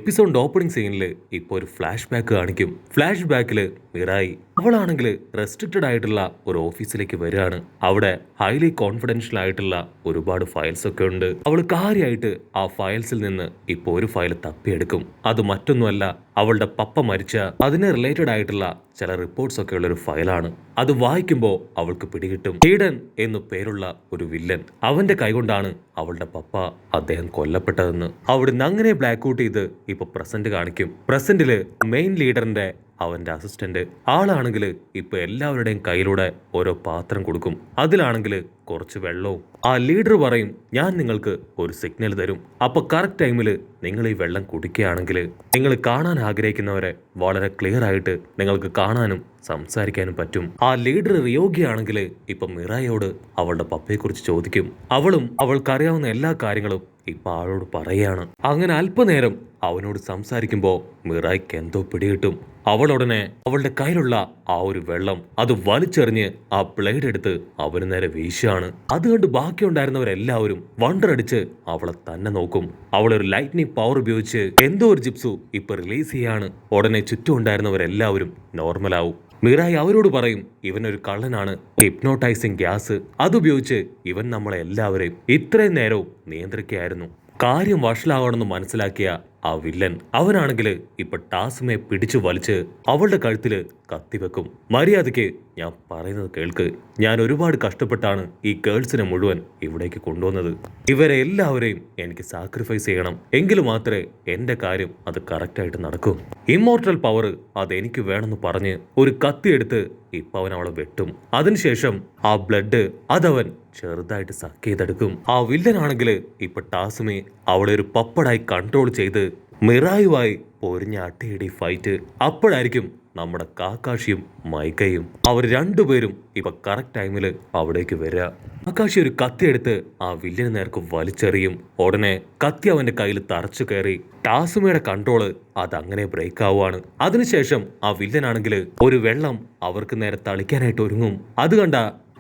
Episode opening സീനിൽ ഇപ്പോൾ ഒരു ഫ്ലാഷ് ബാക്ക് കാണിക്കും. ഫ്ലാഷ് ബാക്കിൽ മിറായി അവളാണെങ്കിൽ റെസ്ട്രിക്റ്റഡ് ആയിട്ടുള്ള ഒരു ഓഫീസിലേക്ക് വരികയാണ്. അവിടെ ഹൈലി കോൺഫിഡൻഷ്യൽ ആയിട്ടുള്ള ഒരുപാട് ഫയൽസ് ഒക്കെ ഉണ്ട്. അവൾ കാര്യമായിട്ട് ആ ഫയൽസിൽ നിന്ന് ഇപ്പോൾ ഒരു ഫയൽ തപ്പിയെടുക്കും. അത് മറ്റൊന്നുമല്ല, അവളുടെ പപ്പ മരിച്ച അതിനെ റിലേറ്റഡ് ആയിട്ടുള്ള ചില റിപ്പോർട്ട്സ് ഒക്കെ ഉള്ള ഒരു ഫയലാണ്. അത് വായിക്കുമ്പോൾ അവൾക്ക് പിടികിട്ടും. ഈഡൻ എന്നു പേരുള്ള ഒരു വില്ലൻ, അവന്റെ കൈകൊണ്ടാണ് അവളുടെ പപ്പ അദ്ദേഹം കൊല്ലപ്പെട്ടതെന്ന്. അവിടുന്ന് അങ്ങനെ ബ്ലാക്ക് ഔട്ട് ചെയ്ത് ഇപ്പൊ പ്രസന്റ് കാണിക്കും. പ്രസന്റില് മെയിൻ ലീഡറിന്റെ അവന്റെ അസിസ്റ്റന്റ് ആളാണെങ്കിൽ ഇപ്പൊ എല്ലാവരുടെയും കയ്യിലൂടെ ഓരോ പാത്രം കൊടുക്കും. അതിലാണെങ്കിൽ കുറച്ച് വെള്ളവും. ആ ലീഡർ പറയും, ഞാൻ നിങ്ങൾക്ക് ഒരു സിഗ്നൽ തരും. അപ്പൊ കറക്റ്റ് ടൈമിൽ നിങ്ങൾ ഈ വെള്ളം കുടിക്കുകയാണെങ്കിൽ നിങ്ങൾ കാണാൻ ആഗ്രഹിക്കുന്നവരെ വളരെ ക്ലിയർ ആയിട്ട് നിങ്ങൾക്ക് കാണാനും സംസാരിക്കാനും പറ്റും. ആ ലീഡർ റിയോഗിയാണെങ്കിൽ ഇപ്പൊ മിറായോട് അവളുടെ പപ്പയെ കുറിച്ച് ചോദിക്കും. അവളും അവൾക്കറിയാവുന്ന എല്ലാ കാര്യങ്ങളും ഇപ്പൊ ആളോട് പറയാണ്. അങ്ങനെ അല്പനേരം അവനോട് സംസാരിക്കുമ്പോ മിറായ്ക്ക് എന്തോ പിടികിട്ടും. അവൾ ഉടനെ അവളുടെ കയ്യിലുള്ള ആ ഒരു വെള്ളം അത് വലിച്ചെറിഞ്ഞ് ആ ബ്ലേഡ് എടുത്ത് അവന് നേരെ വീശാണ്. അത് കണ്ട് ബാക്കിയുണ്ടായിരുന്നവരെല്ലാവരും വണ്ടർ അടിച്ച് അവളെ തന്നെ നോക്കും. അവളൊരു ലൈറ്റ്നിങ് പവർ ഉപയോഗിച്ച് എന്തോ ഒരു ജിപ്സു ഇപ്പൊ റിലീസ് ചെയ്യാണ്. ഉടനെ ചുറ്റും ഉണ്ടായിരുന്നവരെല്ലാവരും നോർമലാവും. മിറായി അവരോട് പറയും, ഇവനൊരു കള്ളനാണ്, ഹിപ്നോട്ടൈസിങ് ഗ്യാസ് അതുപയോഗിച്ച് ഇവൻ നമ്മളെ എല്ലാവരെയും ഇത്രയും നേരവും നിയന്ത്രിക്കുകയായിരുന്നു. കാര്യം വഷളാവണമെന്ന് മനസ്സിലാക്കിയ ആ വില്ലൻ അവനാണെങ്കിൽ ഇപ്പൊ ടാസ്മയെ പിടിച്ചു വലിച്ച് അവളുടെ കഴുത്തില് കത്തിവെക്കും. മര്യാദയ്ക്ക് ഞാൻ പറയുന്നത് കേൾക്ക്. ഞാൻ ഒരുപാട് കഷ്ടപ്പെട്ടാണ് ഈ ഗേൾസിനെ മുഴുവൻ ഇവിടേക്ക് കൊണ്ടുവന്നത്. ഇവരെ എല്ലാവരെയും എനിക്ക് സാക്രിഫൈസ് ചെയ്യണം. എങ്കിൽ മാത്രമേ എന്റെ കാര്യം അത് കറക്റ്റായിട്ട് നടക്കൂ. ഇമ്മോർട്ടൽ പവർ അതെനിക്ക് വേണമെന്ന് പറഞ്ഞ് ഒരു കത്തിയെടുത്ത് ഇപ്പൊ അവൻ അവളെ വെട്ടും. അതിനുശേഷം ആ ബ്ലഡ് അതവൻ ചെറുതായിട്ട് സക്ക് ചെയ്തെടുക്കും. ആ വില്ലനാണെങ്കിൽ ഇപ്പൊ ടാസ്മയെ അവളെ ഒരു പപ്പടായി കൺട്രോൾ ചെയ്ത് മിറായുമായി പൊരിഞ്ഞ അട്ടയടി ഫൈറ്റ്. അപ്പോഴായിരിക്കും നമ്മുടെ കാക്കാഷിയും മൈക്കയും അവർ രണ്ടുപേരും ഇപ്പൊ കറക്റ്റ് ടൈമിൽ അവിടേക്ക് വരിക. കാക്കാഷി ഒരു കത്തിയെടുത്ത് ആ വില്ലന് നേർക്ക് വലിച്ചെറിയും. ഉടനെ കത്തി അവന്റെ കയ്യിൽ തറച്ചു കയറി ടാസുമയുടെ കൺട്രോള് അതങ്ങനെ ബ്രേക്ക് ആവുകയാണ്. അതിനുശേഷം ആ വില്ലനാണെങ്കിൽ ഒരു വെള്ളം അവർക്ക് നേരെ തളിക്കാനായിട്ട് ഒരുങ്ങും. അത് കണ്ട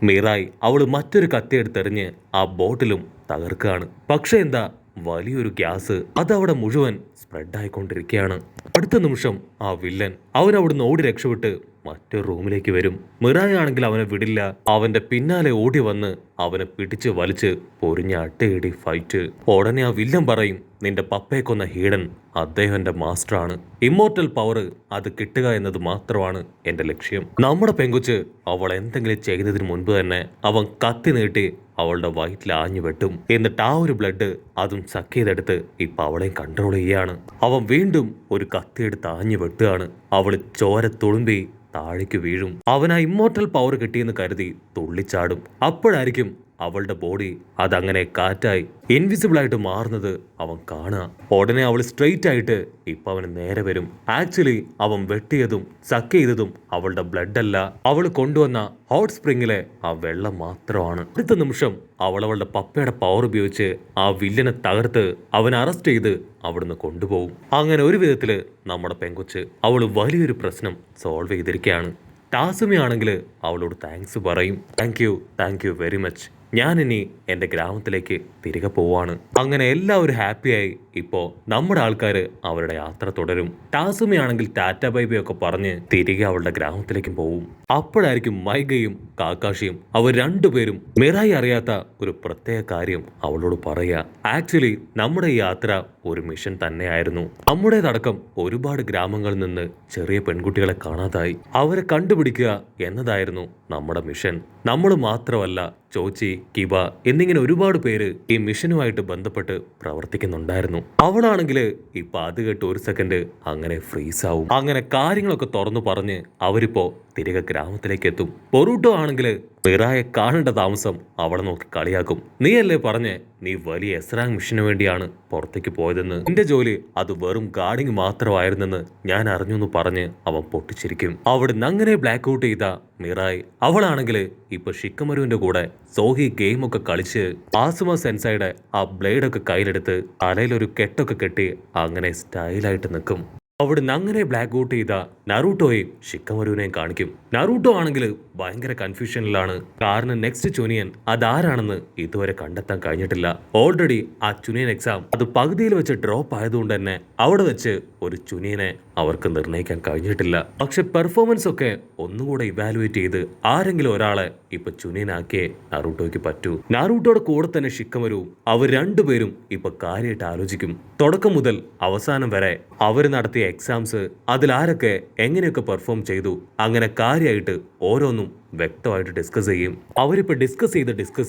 മിറായി അവള് മറ്റൊരു കത്തിയെടുത്തെറിഞ്ഞ് ആ ബോട്ടിലും തകർക്കുകയാണ്. പക്ഷെ എന്താ, വലിയൊരു ഗ്യാസ് അതവിടെ മുഴുവൻ സ്പ്രെഡ് ആയിക്കൊണ്ടിരിക്കുകയാണ്. അടുത്ത നിമിഷം ആ വില്ലൻ അവനവിടുന്ന് ഓടി രക്ഷപ്പെട്ട് മറ്റൊരു റൂമിലേക്ക് വരും. മിറായി ആണെങ്കിൽ അവനെ വിടില്ല. അവന്റെ പിന്നാലെ ഓടി വന്ന് അവനെ പിടിച്ച് വലിച്ച് പൊരിഞ്ഞ അട്ടയടി ഫൈറ്റ്. ഉടനെ ആ വില്ലൻ പറയും, നിന്റെ പപ്പയെ കൊന്ന ഹീഡൻ അദ്ദേഹം എന്റെ മാസ്റ്ററാണ്. ഇമ്മോർട്ടൽ പവർ അത് കിട്ടുക എന്നത് മാത്രമാണ് എന്റെ ലക്ഷ്യം. നമ്മുടെ പെങ്കുച്ച് അവൾ എന്തെങ്കിലും ചെയ്തതിന് മുൻപ് തന്നെ അവൻ കത്തി നീട്ടി അവളുടെ വയറ്റിൽ ആഞ്ഞു വെട്ടും. എന്നിട്ട് ആ ഒരു ബ്ലഡ് അതും സക്ക് ചെയ്തെടുത്ത് ഇപ്പൊ അവളെയും കൺട്രോൾ ചെയ്യാണ്. അവൻ വീണ്ടും ഒരു കത്തിയെടുത്ത് ആഞ്ഞു വെട്ടുകയാണ്. അവള് ചോര തുളുമ്പി താഴേക്ക് വീഴും. അവൻ ആ ഇമ്മോർട്ടൽ പവർ കിട്ടിയെന്ന് കരുതി തുള്ളിച്ചാടും. അപ്പോഴായിരിക്കും അവളുടെ ബോഡി അതങ്ങനെ കാറ്റായി ഇൻവിസിബിൾ ആയിട്ട് മാറുന്നത് അവൻ കാണുക. ഉടനെ അവൾ സ്ട്രെയിറ്റ് ആയിട്ട് ഇപ്പൊ അവന് നേരെ വരും. ആക്ച്വലി അവൻ വെട്ടിയതും സക്ക് ചെയ്തതും അവളുടെ ബ്ലഡ് അല്ല, അവൾ കൊണ്ടുവന്ന ഹോട്ട് സ്പ്രിങ്ങിലെ ആ വെള്ളം മാത്രമാണ്. അടുത്ത നിമിഷം അവളുടെ പപ്പയുടെ പവർ ഉപയോഗിച്ച് ആ വില്ലനെ തകർത്ത് അവൻ അറസ്റ്റ് ചെയ്ത് അവിടുന്ന് കൊണ്ടുപോകും. അങ്ങനെ ഒരു വിധത്തില് നമ്മുടെ പെങ്കൊച്ച് അവള് വലിയൊരു പ്രശ്നം സോൾവ് ചെയ്തിരിക്കുകയാണ്. ടാസുമയാണെങ്കിൽ അവളോട് താങ്ക്സ് പറയും. Thank you very much. ഞാനിനി എൻ്റെ ഗ്രാമത്തിലേക്ക് തിരികെ പോവാണ്. അങ്ങനെ എല്ലാവരും ഹാപ്പിയായി ഇപ്പോൾ നമ്മുടെ ആൾക്കാർ അവരുടെ യാത്ര തുടരും. ടാസുമയാണെങ്കിൽ ടാറ്റ ബൈബൈ ഒക്കെ പറഞ്ഞ് തിരികെ അവളുടെ ഗ്രാമത്തിലേക്കും പോവും. അപ്പോഴായിരിക്കും മൈഗയും കാക്കാഷിയും അവർ രണ്ടുപേരും മിറായി അറിയാത്ത ഒരു പ്രത്യേക കാര്യം അവളോട് പറയുക. ആക്ച്വലി നമ്മുടെ ഈ യാത്ര ഒരു മിഷൻ തന്നെയായിരുന്നു. നമ്മുടേതടക്കം ഒരുപാട് ഗ്രാമങ്ങളിൽ നിന്ന് ചെറിയ പെൺകുട്ടികളെ കാണാതായി. അവരെ കണ്ടുപിടിക്കുക എന്നതായിരുന്നു നമ്മുടെ മിഷൻ. നമ്മൾ മാത്രമല്ല, ചോച്ചി, കിബ എന്നിങ്ങനെ ഒരുപാട് പേര് ഈ മിഷനുമായിട്ട് ബന്ധപ്പെട്ട് പ്രവർത്തിക്കുന്നുണ്ടായിരുന്നു. അവളാണെങ്കിൽ ഇപ്പൊ അത് കേട്ട് ഒരു സെക്കൻഡ് അങ്ങനെ ഫ്രീസ് ആവും. അങ്ങനെ കാര്യങ്ങളൊക്കെ തുറന്നു പറഞ്ഞ് അവരിപ്പോ തിരികെ ഗ്രാമത്തിലേക്ക് എത്തും. പൊറൂട്ടോ ആണെങ്കിൽ മിറായെ കാണേണ്ട താമസം അവളെ നോക്കി കളിയാക്കും. നീയല്ലേ പറഞ്ഞേ നീ വലിയ എസ്രാങ് മിഷന് വേണ്ടിയാണ് പുറത്തേക്ക് പോയതെന്ന്. നിന്റെ ജോലി അത് വെറും ഗാർഡിങ് മാത്രമായിരുന്നെന്ന് ഞാൻ അറിഞ്ഞു എന്ന് പറഞ്ഞ് അവൻ പൊട്ടിച്ചിരിക്കും. അവിടുന്ന് അങ്ങനെ ബ്ലാക്ക് ഔട്ട് ചെയ്ത മിറായി അവളാണെങ്കിൽ ഇപ്പൊ ഷിക്കമരുവിന്റെ കൂടെ സോഹി ഗെയിം ഒക്കെ കളിച്ച് ആസുമ സെൻസൈയുടെ ആ ബ്ലേഡൊക്കെ കയ്യിലെടുത്ത് തലയിലൊരു കെട്ടൊക്കെ കെട്ടി അങ്ങനെ സ്റ്റൈലായിട്ട് നിൽക്കും. അവിടുന്ന് അങ്ങനെ ബ്ലാക്ക് ഔട്ട് ചെയ്ത നറൂട്ടോയെയും ഷിക്കമരുവിനെയും കാണിക്കും. നറൂട്ടോ ആണെങ്കിൽ ഭയങ്കര കൺഫ്യൂഷനിലാണ്. കാരണം നെക്സ്റ്റ് ചുനിയൻ അതാരാണെന്ന് ഇതുവരെ കണ്ടെത്താൻ കഴിഞ്ഞിട്ടില്ല. ഓൾറെഡി ആ ചുനിയൻ എക്സാം അത് പകുതിയിൽ വെച്ച് ഡ്രോപ്പ് ആയതുകൊണ്ട് തന്നെ അവിടെ വെച്ച് ഒരു ചുനിയനെ അവർക്ക് നിർണ്ണയിക്കാൻ കഴിഞ്ഞിട്ടില്ല. പക്ഷെ പെർഫോമൻസ് ഒക്കെ ഒന്നുകൂടെ ഇവാലുവേറ്റ് ചെയ്ത് ആരെങ്കിലും ഒരാളെ ഇപ്പൊ ചുനിയനാക്കിയേ നറൂട്ടോയ്ക്ക് പറ്റൂ. നറൂട്ടോയുടെ കൂടെ തന്നെ ഷിക്കമരുവും അവർ രണ്ടുപേരും ഇപ്പൊ കാര്യമായിട്ട് ആലോചിക്കും. തുടക്കം മുതൽ അവസാനം വരെ അവർ നടത്തിയ എക്സാംസ്, അതിലാരൊക്കെ എങ്ങനെയൊക്കെ പെർഫോം ചെയ്തു, അങ്ങനെ കാര്യമായിട്ട് ഓരോന്നും വ്യക്തമായിട്ട് ഡിസ്കസ് ചെയ്യും. അവരിപ്പോ ഡിസ്കസ്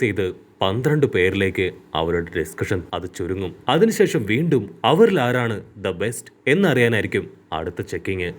ചെയ്ത് 12 പേരിലേക്ക് അവരുടെ ഡിസ്കഷൻ അത് ചുരുങ്ങും. അതിനുശേഷം വീണ്ടും അവരിൽ ആരാണ് ദ ബെസ്റ്റ് എന്നറിയാനായിരിക്കും അടുത്ത ചെക്കിങ്.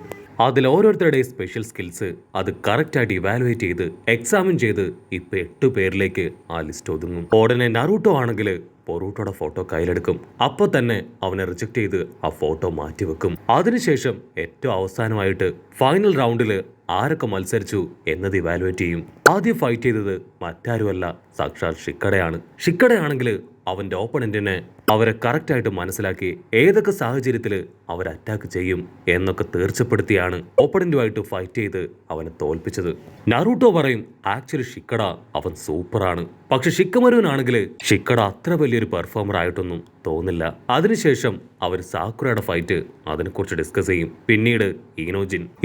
അതിൽ ഓരോരുത്തരുടെ സ്പെഷ്യൽ സ്കിൽസ് അത് കറക്റ്റായിട്ട് ഇവാലുവേറ്റ് ചെയ്ത് എക്സാമിൻ ചെയ്ത് ഇപ്പൊ 8 പേരിലേക്ക് ആ ലിസ്റ്റ് ഒതുങ്ങും. ഉടനെ നറൂട്ടോ ആണെങ്കിൽ പൊറൂട്ടോയുടെ ഫോട്ടോ കയ്യിലെടുക്കും. അപ്പൊ തന്നെ അവനെ റിജക്ട് ചെയ്ത് ആ ഫോട്ടോ മാറ്റിവെക്കും. അതിനുശേഷം ഏറ്റവും അവസാനമായിട്ട് ഫൈനൽ റൗണ്ടിൽ ആരൊക്കെ മത്സരിച്ചു എന്നത് ഇവാലുവേറ്റ് ചെയ്യും. ആദ്യം ഫൈറ്റ് ചെയ്തത് മറ്റാരുമല്ല, സാക്ഷാൽ ഷിക്കഡയാണ്. ഷിക്കഡയാണെങ്കിൽ അവന്റെ ഓപ്പണന്റിനെ അവരെ കറക്റ്റായിട്ട് മനസ്സിലാക്കി ഏതൊക്കെ സാഹചര്യത്തിൽ അവർ അറ്റാക്ക് ചെയ്യും എന്നൊക്കെ തീർച്ചപ്പെടുത്തിയാണ് ഓപ്പണന്റുമായിട്ട് ഫൈറ്റ് ചെയ്ത് അവനെ തോൽപ്പിച്ചത്. നറൂട്ടോ പറയും ആക്ച്വലി ഷിക്കഡ അവൻ സൂപ്പറാണ്. പക്ഷെ ഷിക്കമരുവിനാണെങ്കിൽ ഷിക്കഡ അത്ര വലിയൊരു പെർഫോമർ ആയിട്ടൊന്നും തോന്നില്ല. അതിനുശേഷം അവർ സാക്കുറയുടെ ഫൈറ്റ് അതിനെക്കുറിച്ച് ഡിസ്കസ് ചെയ്യും. പിന്നീട്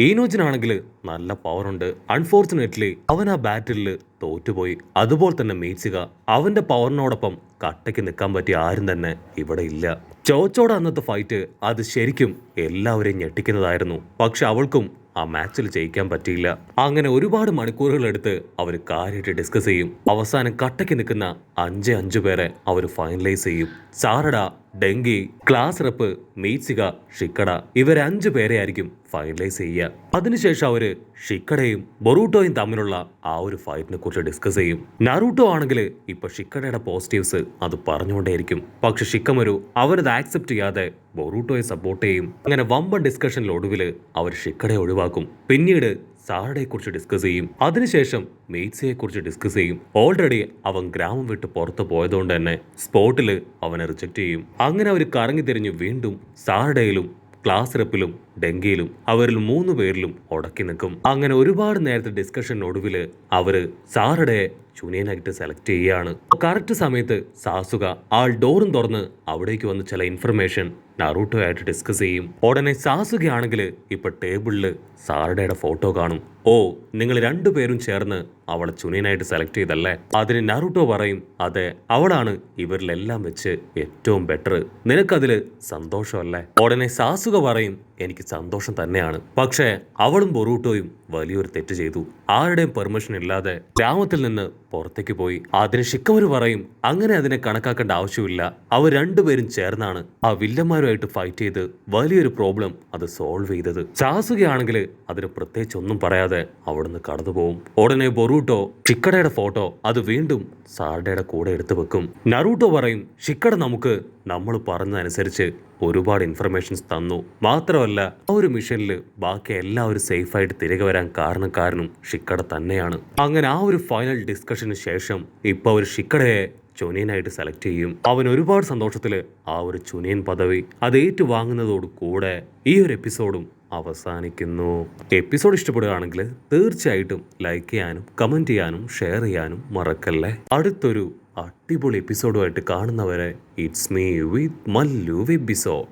ഈനോജിനാണെങ്കിൽ നല്ല പവറുണ്ട്. അൺഫോർച്ചുനേറ്റ്ലി അവൻ ആ ബാറ്റിൽ തോറ്റുപോയി. അതുപോലെ തന്നെ മീറ്റ്സുക അവന്റെ പവറിനോടൊപ്പം കട്ടയ്ക്ക് നിൽക്കാൻ പറ്റിയ ആരും തന്നെ ഇവിടെ ഇല്ല. ചോച്ചോടെ അന്നത്തെ ഫൈറ്റ് അത് ശരിക്കും എല്ലാവരെയും ഞെട്ടിക്കുന്നതായിരുന്നു. പക്ഷെ അവൾക്കും ആ മാച്ചിൽ ജയിക്കാൻ പറ്റിയില്ല. അങ്ങനെ ഒരുപാട് മണിക്കൂറുകൾ എടുത്ത് അവർ കാര്യമായിട്ട് ഡിസ്കസ് ചെയ്യും. അവസാനം കട്ടയ്ക്ക് നിൽക്കുന്ന 5 പേരെ അവർ ഫൈനലൈസ് ചെയ്യും. സാറഡ, ഡെങ്കി, ക്ലാസ് റെപ്പ്, മീറ്റ്സിക, ഷിക്കഡ ഇവർ 5 പേരെ ആയിരിക്കും ഫൈനലൈസ് ചെയ്യുക. അതിനുശേഷം അവര് ഷിക്കഡയും ബൊറൂട്ടോയും തമ്മിലുള്ള ആ ഒരു ഫൈറ്റിനെ കുറിച്ച് ഡിസ്കസ് ചെയ്യും. നറൂട്ടോ ആണെങ്കിൽ ഇപ്പൊ ഷിക്കഡയുടെ പോസിറ്റീവ്സ് അത് പറഞ്ഞുകൊണ്ടേയിരിക്കും. പക്ഷെ ഷിക്കമരു അവരത് ആക്സെപ്റ്റ് ചെയ്യാതെ ബൊറൂട്ടോയെ സപ്പോർട്ട് ചെയ്യും. അങ്ങനെ വമ്പൻ ഡിസ്കഷനിലൊടുവിൽ അവർ ഷിക്കഡയെ ഒഴിവാക്കും. പിന്നീട് സാറഡയെ കുറിച്ച് ഡിസ്കസ് ചെയ്യും. അതിനുശേഷം മെയ്റ്റ്സിയെ കുറിച്ച് ഡിസ്കസ് ചെയ്യും. ഓൾറെഡി അവൻ ഗ്രാമം വിട്ട് പുറത്ത് പോയതുകൊണ്ട് തന്നെ സ്പോട്ടിൽ അവനെ റിജക്ട് ചെയ്യും. അങ്ങനെ അവർ കറങ്ങി തിരിഞ്ഞ് വീണ്ടും സാറഡയിലും ക്ലാസ് റെപ്പിലും ഡെങ്കിയിലും അവരിൽ 3 പേരിലും ഉടക്കി നിൽക്കും. അങ്ങനെ ഒരുപാട് നേരത്തെ ഡിസ്കഷനൊടുവിൽ അവര് സാറഡയെ ചുനിയനായിട്ട് സെലക്ട് ചെയ്യുകയാണ്. കറക്റ്റ് സമയത്ത് സാസുക ആൾ ഡോറും തുറന്ന് അവിടേക്ക് വന്ന് ചില ഇൻഫർമേഷൻ നറൂട്ടോ ആയിട്ട് ഡിസ്കസ് ചെയ്യും. ഉടനെ സാസുക ആണെങ്കിൽ ഇപ്പൊ ടേബിളിൽ സാറഡയുടെ ഫോട്ടോ കാണും. ഓ, നിങ്ങൾ 2 പേരും ചേർന്ന് അവളെ ചുനിയനായിട്ട് സെലക്ട് ചെയ്തല്ലേ? അതിന് നറൂട്ടോ പറയും അതെ, അവളാണ് ഇവരിലെല്ലാം വെച്ച് ഏറ്റവും ബെറ്റർ. നിനക്കതില് സന്തോഷമല്ലേ? ഉടനെ സാസുക പറയും എനിക്ക് സന്തോഷം തന്നെയാണ്. പക്ഷേ അവളും ബൊറൂട്ടോയും വലിയൊരു തെറ്റ് ചെയ്തു. ആരുടെയും പെർമിഷൻ ഇല്ലാതെ ഗ്രാമത്തിൽ നിന്ന് പുറത്തേക്ക് പോയി. അതിന് ഷിക്കമരു പറയും അങ്ങനെ അതിനെ കണക്കാക്കേണ്ട ആവശ്യമില്ല. അവർ 2 പേരും ചേർന്നാണ് ആ വില്ലന്മാരുമായിട്ട് ഫൈറ്റ് ചെയ്ത് വലിയൊരു പ്രോബ്ലം അത് സോൾവ് ചെയ്തത്. സാസുകയാണെങ്കിൽ അതിന് പ്രത്യേകിച്ച് ഒന്നും പറയാതെ അവിടുന്ന് കടന്നു പോകും. ഉടനെ ബൊറൂട്ടോ ഷിക്കഡയുടെ ഫോട്ടോ അത് വീണ്ടും സാറഡയുടെ കൂടെ എടുത്തു വെക്കും. നറൂട്ടോ പറയും ഷിക്കഡ നമുക്ക് നമ്മൾ പറഞ്ഞതനുസരിച്ച് ഒരുപാട് ഇൻഫർമേഷൻസ് തന്നു. മാത്രമല്ല ആ ഒരു മിഷനിൽ ബാക്കി എല്ലാവരും സേഫായിട്ട് തിരികെ വരാൻ കാരണക്കാരനും ഷിക്കഡ തന്നെയാണ്. അങ്ങനെ ആ ഒരു ഫൈനൽ ഡിസ്കഷന് ശേഷം ഇപ്പൊ അവർ ഷിക്കഡയെ ചുനിയനായിട്ട് സെലക്ട് ചെയ്യും. അവൻ ഒരുപാട് സന്തോഷത്തിൽ ആ ഒരു ചുനിയൻ പദവി അത് ഏറ്റുവാങ്ങുന്നതോട് കൂടെ ഈ ഒരു എപ്പിസോഡും അവസാനിക്കുന്നു. എപ്പിസോഡ് ഇഷ്ടപ്പെടുകയാണെങ്കിൽ തീർച്ചയായിട്ടും ലൈക്ക് ചെയ്യാനും കമന്റ് ചെയ്യാനും ഷെയർ ചെയ്യാനും മറക്കല്ലേ. അടുത്തൊരു അടിപൊളി എപ്പിസോഡുമായിട്ട് കാണുന്നവരെ ഇറ്റ്സ് മീ വിത്ത് മല്ലു വെബിസോഡ്.